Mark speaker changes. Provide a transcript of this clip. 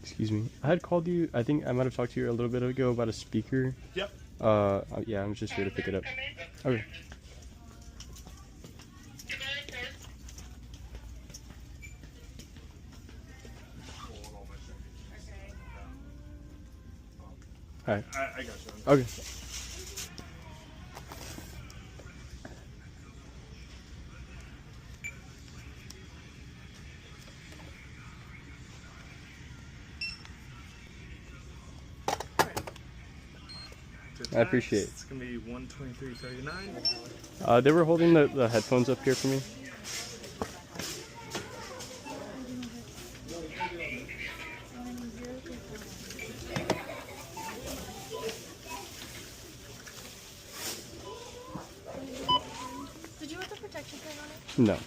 Speaker 1: Excuse me. I had called you. I think I might have talked to you a little bit ago about a speaker.
Speaker 2: Yep.
Speaker 1: Yeah, I'm just here to pick it up. Okay. Alright.
Speaker 2: I got you.
Speaker 1: Okay. I appreciate it.
Speaker 2: It's gonna be 123.39.
Speaker 1: They were holding the headphones up here for me.
Speaker 3: Did you want the protection thing on it?
Speaker 1: No.